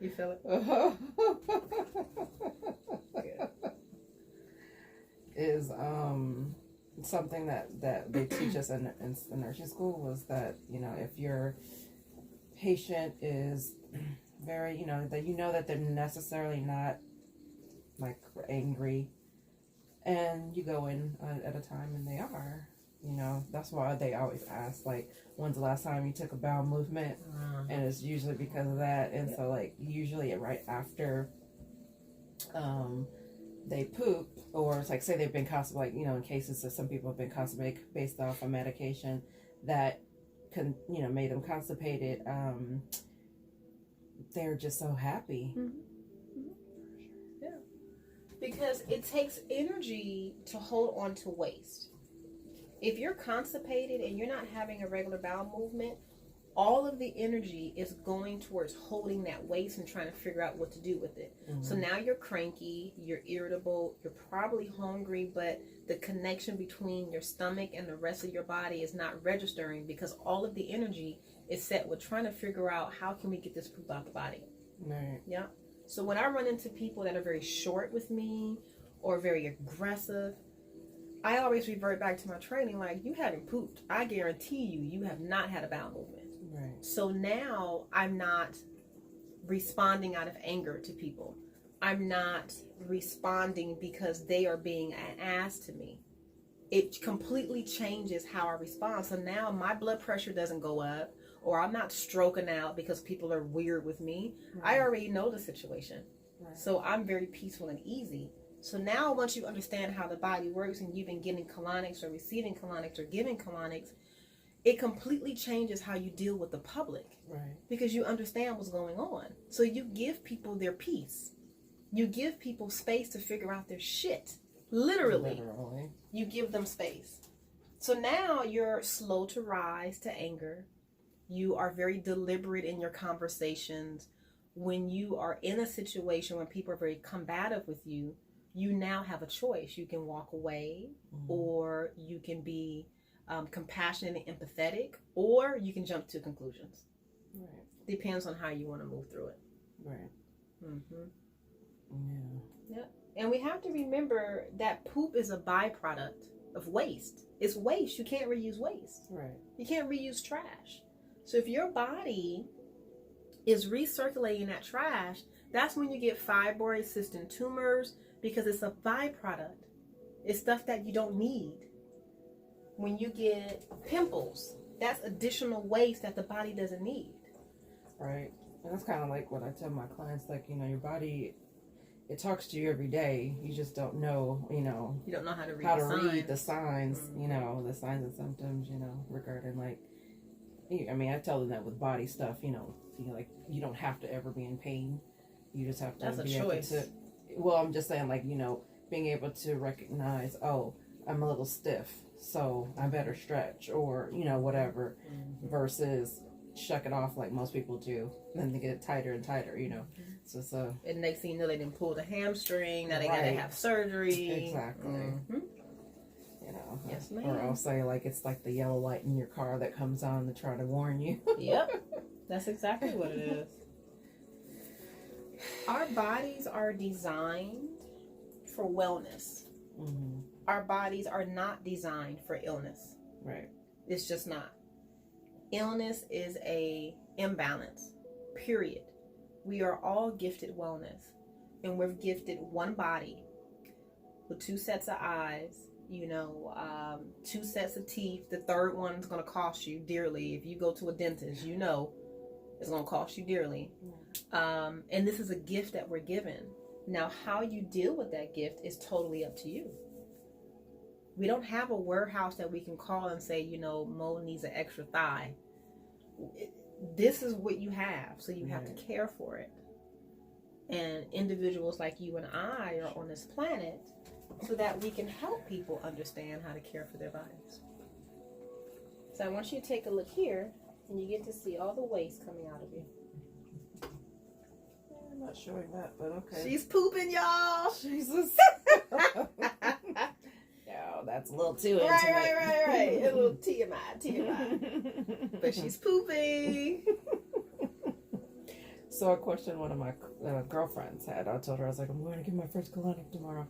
You feel it? Is something that they teach us in nursing school was that, you know, if your patient is very, you know that they're necessarily not like angry, and you go in at a time and they are, you know, that's why they always ask, like, when's the last time you took a bowel movement? And it's usually because of that. And so, like, usually right after they poop, or it's like, say they've been constipated, like, you know, in cases that some people have been constipated based off a medication that can, you know, made them constipated, they're just so happy. Yeah, because it takes energy to hold on to waste. If you're constipated and you're not having a regular bowel movement, all of the energy is going towards holding that waste and trying to figure out what to do with it. So now you're cranky, you're irritable, you're probably hungry, but the connection between your stomach and the rest of your body is not registering, because all of the energy is set with trying to figure out how can we get this poop out the body. Right. Yeah. So when I run into people that are very short with me or very aggressive, I always revert back to my training, like, you haven't pooped. I guarantee you have not had a bowel movement. Right. So now I'm not responding out of anger to people. I'm not responding because they are being an ass to me. It completely changes how I respond. So now my blood pressure doesn't go up, or I'm not stroking out because people are weird with me. Right. I already know the situation. Right. So I'm very peaceful and easy. So now once you understand how the body works and you've been getting colonics or receiving colonics or giving colonics, it completely changes how you deal with the public. Right. Because you understand what's going on. So you give people their peace. You give people space to figure out their shit. Literally. You give them space. So now you're slow to rise to anger. You are very deliberate in your conversations. When you are in a situation when people are very combative with you, you now have a choice. You can walk away, or you can be compassionate and empathetic, or you can jump to conclusions. Right. Depends on how you want to move through it. Right. Yeah. And we have to remember that poop is a byproduct of waste. It's waste. You can't reuse waste. Right. You can't reuse trash. So if your body is recirculating that trash, that's when you get fibroid cystic tumors, because it's a byproduct. It's stuff that you don't need. When you get pimples, that's additional waste that the body doesn't need. Right. And that's kind of like what I tell my clients, like, you know, your body, it talks to you every day. You just don't know, you know. You don't know how to read the signs, you know, the signs and symptoms, you know, regarding, like, I mean, I tell them that with body stuff, you know, like, you don't have to ever be in pain. You just have to be able to, well, I'm just saying, like, you know, being able to recognize, oh, I'm a little stiff, so I better stretch, or, you know, whatever, versus shuck it off like most people do, and then they get it tighter and tighter, you know. So and next thing you know, they didn't pull the hamstring, now they gotta have surgery. Exactly. You know. Yes, ma'am. Or I'll say, like, it's like the yellow light in your car that comes on to try to warn you. Yep. That's exactly what it is. Our bodies are designed for wellness. Our bodies are not designed for illness. Right. It's just not. Illness is a imbalance, period. We are all gifted wellness, and we're gifted one body with two sets of eyes, you know, two sets of teeth. The third one's going to cost you dearly. If you go to a dentist, you know it's going to cost you dearly. And this is a gift that we're given. Now, how you deal with that gift is totally up to you. We don't have a warehouse that we can call and say, you know, Mo needs an extra thigh. This is what you have, so you have to care for it. And individuals like you and I are on this planet so that we can help people understand how to care for their bodies. So I want you to take a look here, and you get to see all the waste coming out of you. I'm not showing that, but okay. She's pooping, y'all. Jesus. Oh, that's a little too intimate. Right. A little TMI. But she's pooping. So a question one of my girlfriends had, I told her, I was like, I'm going to get my first colonic tomorrow.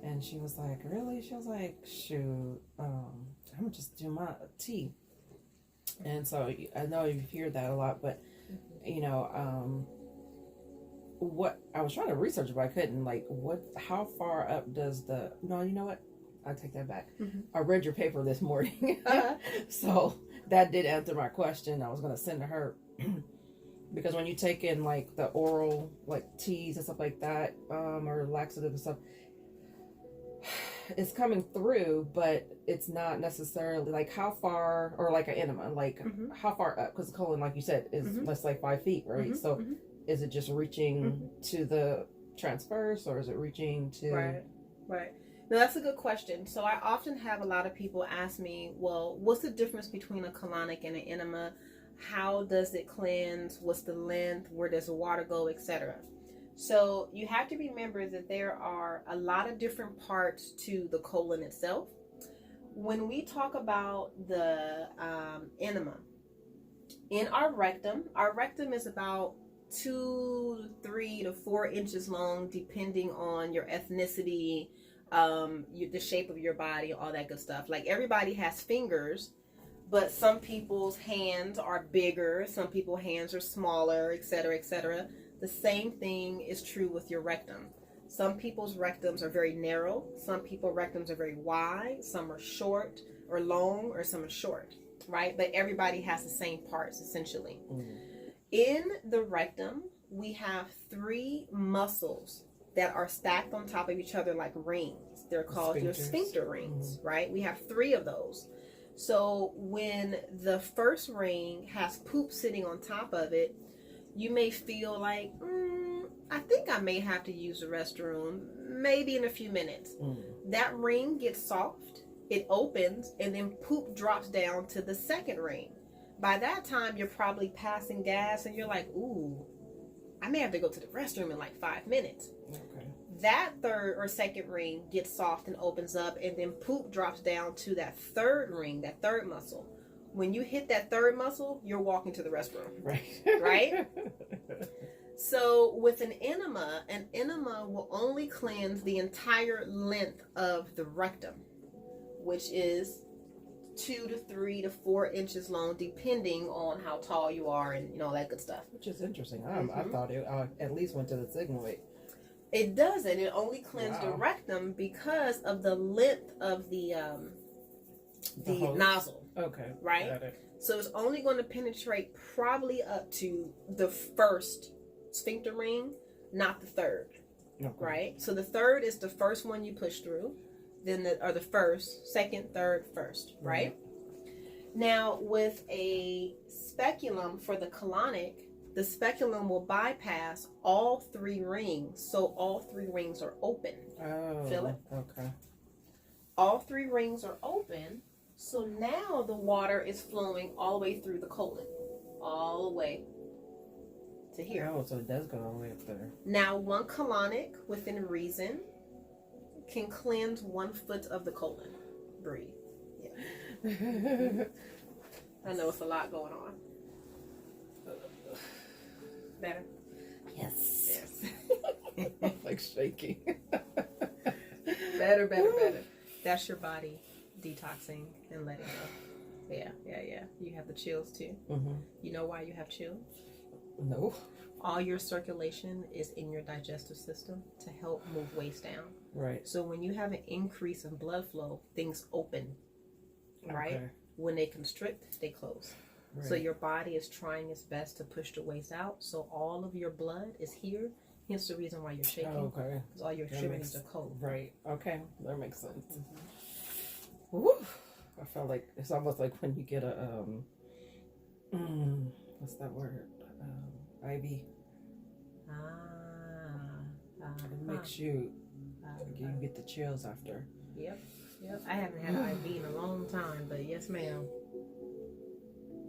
And she was like, really? She was like, shoot, I'm going to just do my tea. And so I know you hear that a lot, but, you know, what I was trying to research, but I couldn't. Like, how far up does no, you know what? I take that back. I read your paper this morning. So that did answer my question. I was going to send to her. Because when you take in, like, the oral, like, teas and stuff like that, or laxative and stuff, it's coming through, but it's not necessarily, like, how far, or like an enema, like, how far up? Because the colon, like you said, is less like 5 feet, right? So is it just reaching to the transverse, or is it reaching to... Right. No, that's a good question. So I often have a lot of people ask me, well, what's the difference between a colonic and an enema? How does it cleanse? What's the length? Where does the water go, etc.? So you have to remember that there are a lot of different parts to the colon itself. When we talk about the enema, in our rectum is about 2, 3 to 4 inches long, depending on your ethnicity, the shape of your body, all that good stuff. Like, everybody has fingers, but some people's hands are bigger, some people's hands are smaller, etc., etc. The same thing is true with your rectum. Some people's rectums are very narrow, some people's rectums are very wide, some are short or long, or some are short, right? But everybody has the same parts, essentially. In the rectum, we have 3 muscles that are stacked on top of each other like rings. They're called your sphincter rings, right? We have 3 of those. So when the first ring has poop sitting on top of it, you may feel like, I think I may have to use the restroom, maybe in a few minutes. That ring gets soft, it opens, and then poop drops down to the second ring. By that time, you're probably passing gas, and you're like, ooh, I may have to go to the restroom in like 5 minutes. Okay. That third or second ring gets soft and opens up, and then poop drops down to that third ring, that third muscle. When you hit that third muscle, you're walking to the restroom. Right? So with an enema will only cleanse the entire length of the rectum, which is 2 to 3 to 4 inches long, depending on how tall you are and all that good stuff. Which is interesting. I thought it at least went to the sigmoid. It doesn't. It only cleansed the rectum because of the length of the nozzle. Okay. Right? Got it. So it's only going to penetrate probably up to the first sphincter ring, not the third. Okay. Right? So the third is the first one you push through. Then the first, second, third, first. Right? Now with a speculum for the colonic, the speculum will bypass all 3 rings, so all 3 rings are open. Oh, Feel it? Okay. All 3 rings are open, so now the water is flowing all the way through the colon, all the way to here. Oh, so it does go all the way up there. Now, one colonic, within reason, can cleanse 1 foot of the colon. Breathe. Yeah. I know it's a lot going on. Better? Yes. Like shaking. Better. That's your body detoxing and letting go. Yeah. You have the chills too. You know why you have chills? No. All your circulation is in your digestive system to help move waste down. Right. So when you have an increase in blood flow, things open. Right? Okay. When they constrict, they close. Right. So your body is trying its best to push the waste out. So all of your blood is here. Hence the reason why you're shaking. Oh, okay. Because all your extremities are cold. Right. Okay. That makes sense. Woo. I felt like it's almost like when you get a what's that word? IV. It makes you get the chills after. Yep. I haven't had an IV in a long time, but yes, ma'am.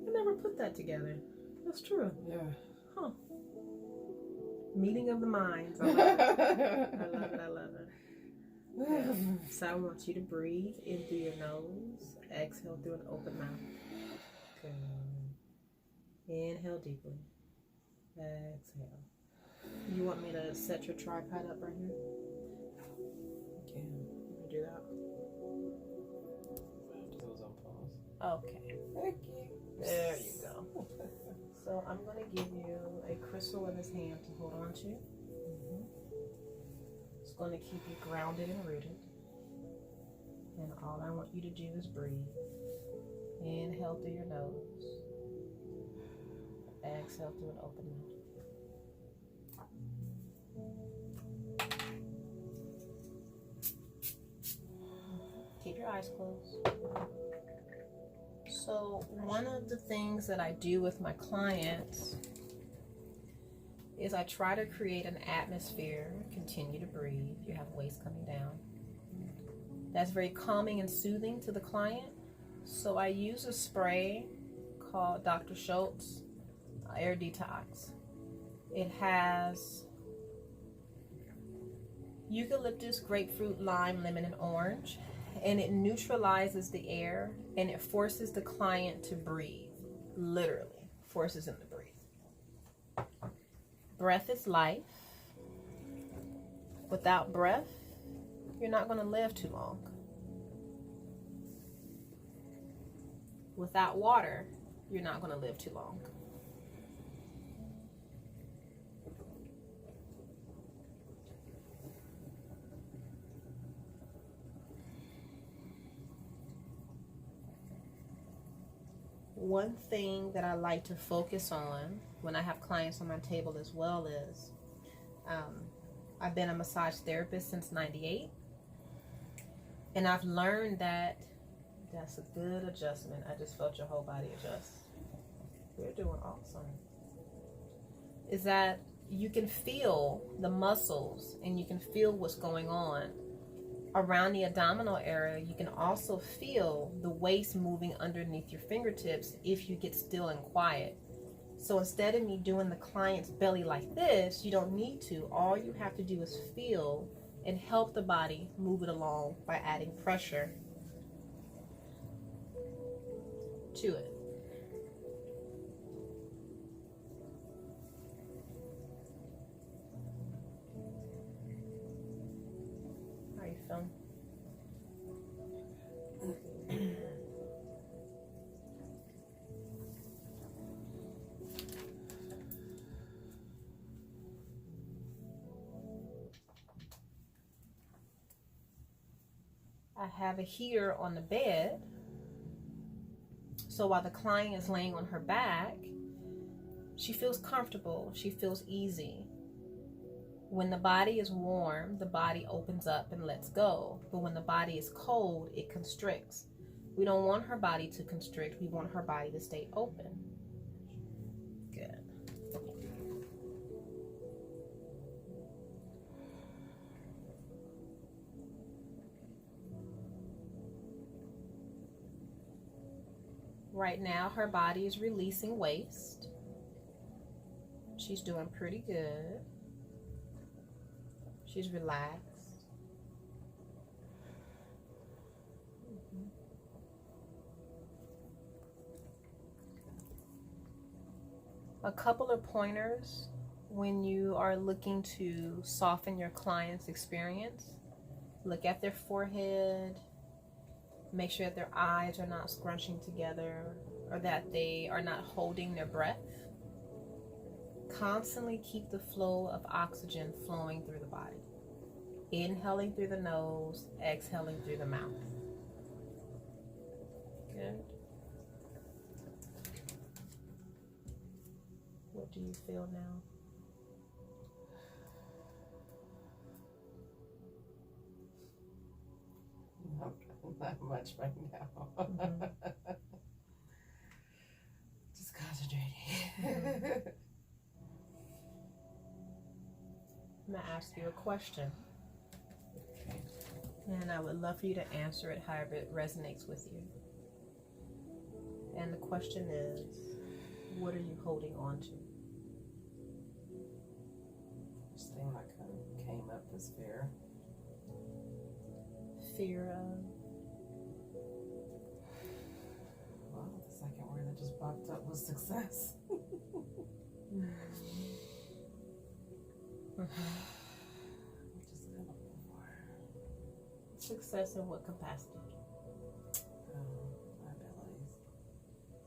I never put that together. That's true. Yeah. Huh. Meeting of the minds. I love it. I love it. Yeah. So I want you to breathe in through your nose. Exhale through an open mouth. Good. Inhale deeply. Exhale. You want me to set your tripod up right here? Okay. Let me do that. Okay. Thank you. There you go. So I'm going to give you a crystal in this hand to hold on to. It's going to keep you grounded and rooted. And all I want you to do is breathe. Inhale through your nose. Exhale through an open mouth. Keep your eyes closed. So one of the things that I do with my clients is I try to create an atmosphere, continue to breathe, you have waist coming down, that's very calming and soothing to the client. So I use a spray called Dr. Schultz Air Detox. It has eucalyptus, grapefruit, lime, lemon, and orange, and it neutralizes the air and it forces the client to breathe. Literally forces them to breathe. Breath is life. Without breath, you're not going to live too long. Without water, you're not going to live too long. One thing that I like to focus on when I have clients on my table as well is I've been a massage therapist since '98, and I've learned that that's a good adjustment. I just felt your whole body adjust. You're doing awesome. Is that you can feel the muscles and you can feel what's going on around the abdominal area. You can also feel the waist moving underneath your fingertips if you get still and quiet. So instead of me doing the client's belly like this, you don't need to. All you have to do is feel and help the body move it along by adding pressure to it. How are you feeling? I have a heater on the bed, so while the client is laying on her back, she feels comfortable, she feels easy. When the body is warm, the body opens up and lets go, but when the body is cold, it constricts. We don't want her body to constrict, we want her body to stay open. Good. Right now, her body is releasing waste. She's doing pretty good. She's relaxed. A couple of pointers when you are looking to soften your client's experience. Look at their forehead. Make sure that their eyes are not scrunching together or that they are not holding their breath. Constantly keep the flow of oxygen flowing through the body. Inhaling through the nose, exhaling through the mouth. Good. What do you feel now? Not much right now. Just concentrating. I'm going to ask you a question. And I would love for you to answer it however it resonates with you. And the question is, what are you holding on to? This thing that kind of came up as fear. Fear of? Well, the second word that just popped up was success. Just kind of looking for success in what capacity? my abilities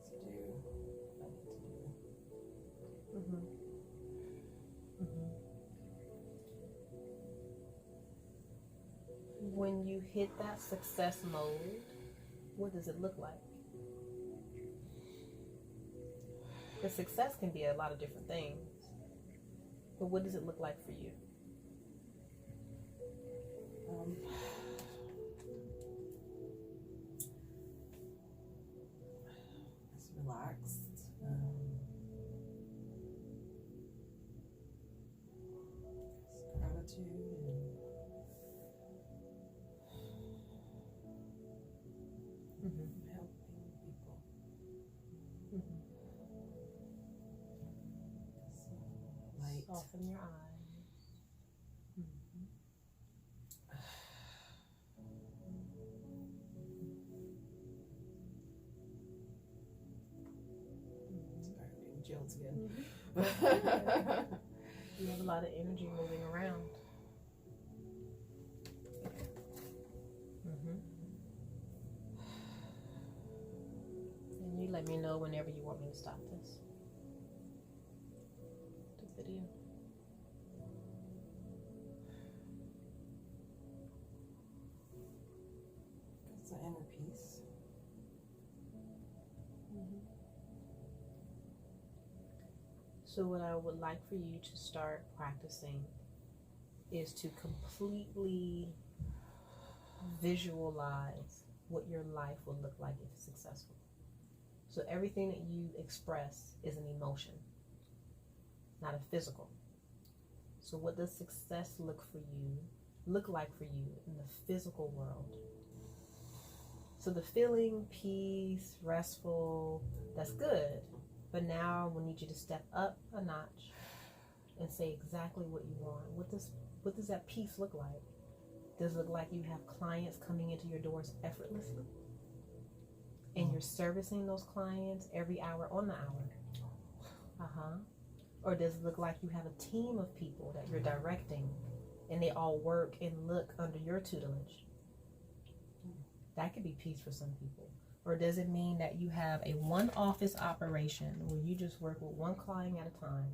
to do what I need to do. Mm-hmm. Mm-hmm. When you hit that success mode, what does it look like? Because success can be a lot of different things. But what does it look like for you? Just relaxed. Gratitude and helping people. Light. Soften your eyes. Starting jilts again. You have a lot of energy moving around. And you let me know whenever you want me to stop this. The video. It's an inner peace. So what I would like for you to start practicing is to completely visualize what your life will look like if it's successful. So everything that you express is an emotion, not a physical. So what does success look like for you in the physical world? So the feeling, peace, restful, that's good. But now we need you to step up a notch and say exactly what you want. What does that peace look like? Does it look like you have clients coming into your doors effortlessly? And you're servicing those clients every hour on the hour? Or does it look like you have a team of people that you're directing and they all work and look under your tutelage? That could be peace for some people. Or does it mean that you have a one office operation where you just work with one client at a time?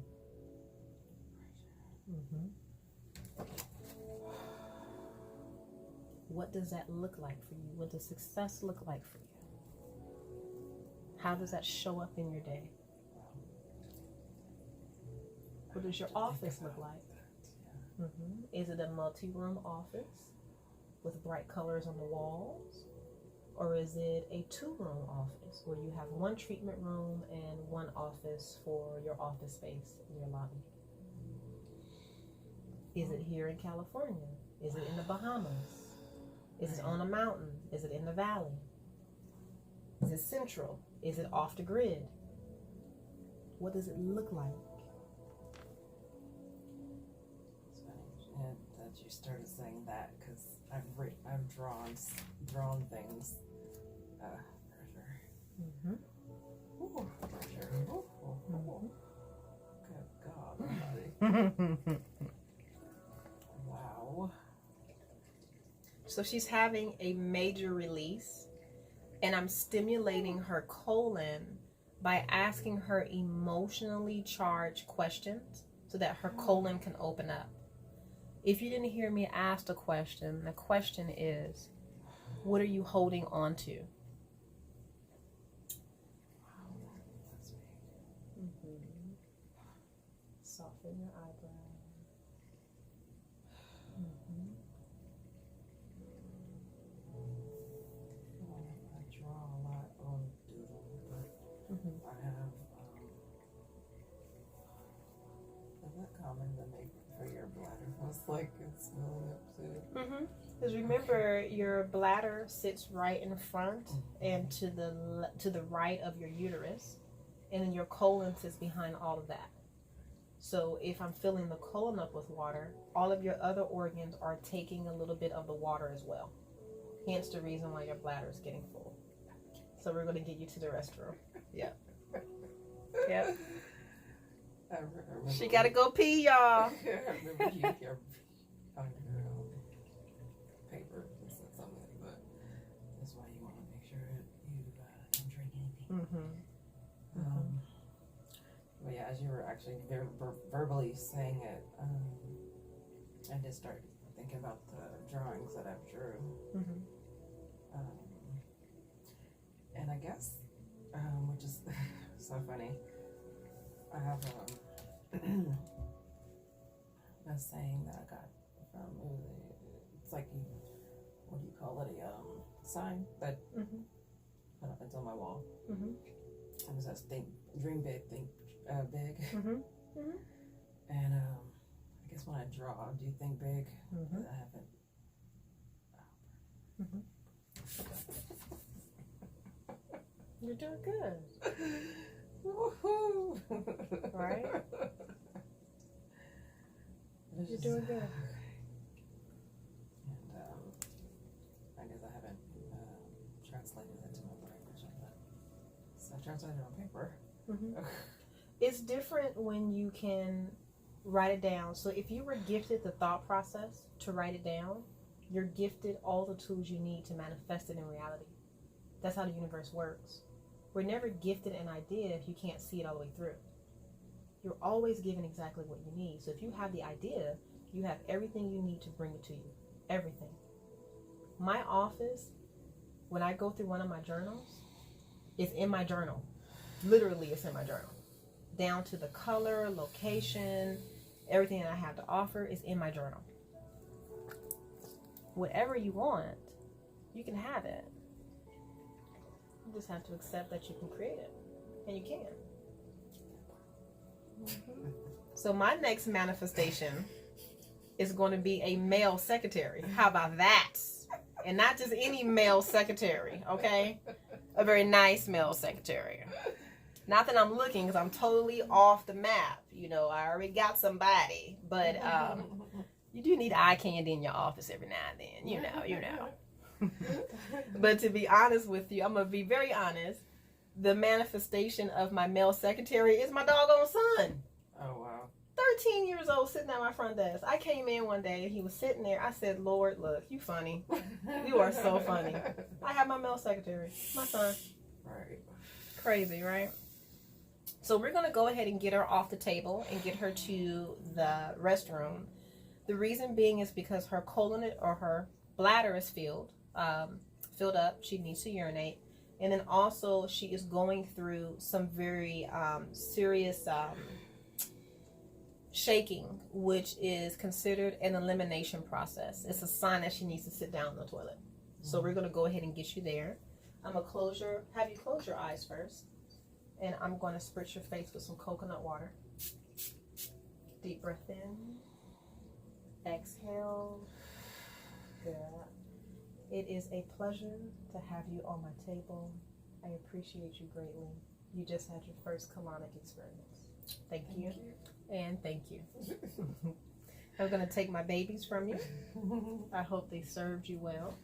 What does that look like for you? What does success look like for you? How does that show up in your day? What does your office look like? Is it a multi-room office with bright colors on the walls? Or is it a 2-room office where you have one treatment room and one office for your office space in your lobby? Is it here in California? Is it in the Bahamas? Is it on a mountain? Is it in the valley? Is it central? Is it off the grid? What does it look like? It's funny that you started saying that because I've drawn things. Pressure. Ooh, pressure. Ooh. Good God, buddy. Wow. So she's having a major release, and I'm stimulating her colon by asking her emotionally charged questions so that her colon can open up. If you didn't hear me ask the question is, what are you holding on to? That's me. Soften your eyebrow. I draw a lot on doodle, but I have is that common to make for your bladder? It's like it's filling up too. Because remember, your bladder sits right in front and to the right of your uterus, and then your colon sits behind all of that. So if I'm filling the colon up with water, all of your other organs are taking a little bit of the water as well. Hence the reason why your bladder is getting full. So we're going to get you to the restroom. Yep. I remember She gotta go pee, y'all. I remember you on your paper and said something, but that's why you want to make sure you don't drink anything. But yeah, as you were actually verbally saying it, I did start thinking about the drawings that I've drew. And I guess, which is so funny, I have a saying that I got from, it's like, what do you call it, a sign that put up on my wall. And it says, dream big, think big. And I guess when I draw, do you think big? I haven't. You're doing good. Woohoo! Right? You're doing good. And I guess I haven't translated it to my language yet. So I translated it on paper. It's different when you can write it down. So if you were gifted the thought process to write it down, you're gifted all the tools you need to manifest it in reality. That's how the universe works. We're never gifted an idea if you can't see it all the way through. You're always given exactly what you need. So if you have the idea, you have everything you need to bring it to you. Everything. My office, when I go through one of my journals, is in my journal. Literally, it's in my journal. Down to the color, location, everything that I have to offer is in my journal. Whatever you want, you can have it. You just have to accept that you can create it. And you can. So my next manifestation is going to be a male secretary. How about that? And not just any male secretary, okay? A very nice male secretary. Not that I'm looking, because I'm totally off the map. You know, I already got somebody. But you do need eye candy in your office every now and then. You know. But to be honest with you, I'm going to be very honest. The manifestation of my male secretary is my doggone son. Oh, wow. 13 years old, sitting at my front desk. I came in one day, he was sitting there. I said, Lord, look, you funny. You are so funny. I have my male secretary, my son. Right. Crazy, right? So we're going to go ahead and get her off the table and get her to the restroom. The reason being is because her colon or her bladder is filled up. She needs to urinate. And then also she is going through some very serious shaking, which is considered an elimination process. It's a sign that she needs to sit down on the toilet. So we're going to go ahead and get you there. I'm going to have you close your eyes first. And I'm going to spritz your face with some coconut water. Deep breath in. Exhale. Good. It is a pleasure to have you on my table. I appreciate you greatly. You just had your first colonic experience. Thank you. And thank you. I'm going to take my babies from you. I hope they served you well.